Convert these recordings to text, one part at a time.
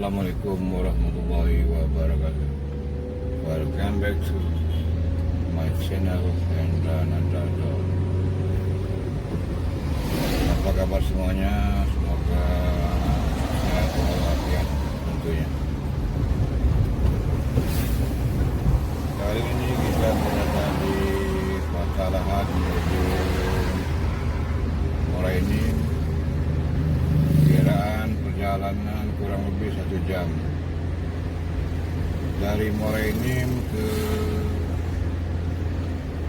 Assalamualaikum warahmatullahi wabarakatuh. Welcome back to my channel Hendra Nandado. Apa kabar semuanya? Semoga sehat walafiat tentunya. Kali ini kita berada di Patalahat menuju Morainim. Perkiraan perjalanan kurang lebih 1 jam dari Morainim ke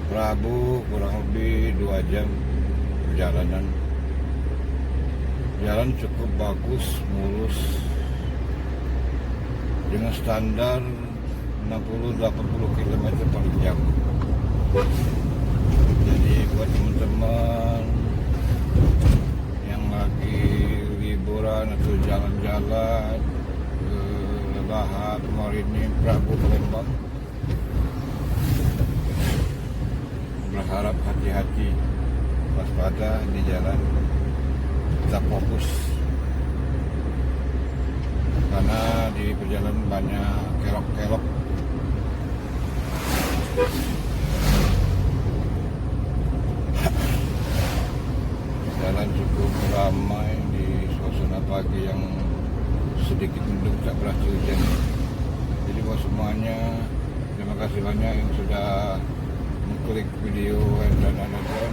Prabu, kurang lebih 2 jam perjalanan. Jalan cukup bagus, mulus dengan standar 60-80 km per jam. Jadi buat teman-teman yang lagi liburan atau jalan-jalan ke Lahat, Morainim, Prabu, Palembang, berharap hati-hati, waspada di jalan, tetap fokus karena di perjalanan banyak kelok-kelok. Jalan cukup ramai di suasana pagi yang sedikit mendung, tak berasa hujan. Jadi buat semuanya, terima kasih banyak yang sudah mengklik video dan nonton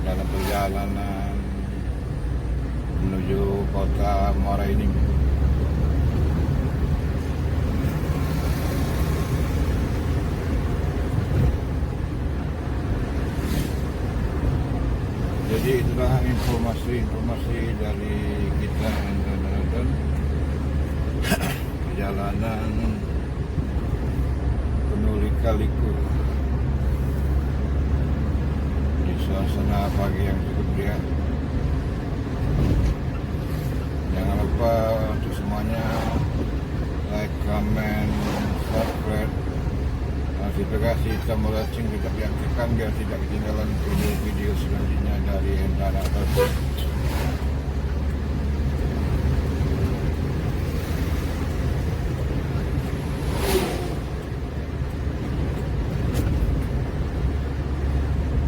dalam perjalanan menuju kota Morainim. Jadi itulah informasi dari kita dan perjalanan penuh lika-liku di suasana pagi yang cukup riang. Jangan lupa untuk semuanya like, comment, subscribe, notifikasi tombol lonceng tetap diaktifkan biar tidak ketinggalan video-video selanjutnya dari Hendra Nandado.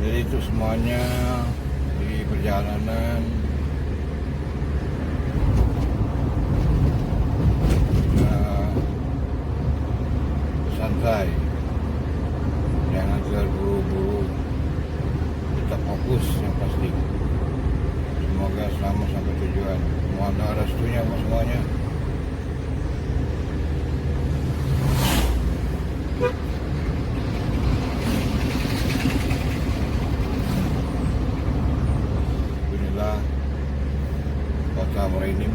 Jadi itu semuanya di perjalanan santai, jangan terburu-buru, tetap fokus yang pasti. Semoga selamat sampai tujuan. Mohon restunya semuanya. Inilah kota Morainim.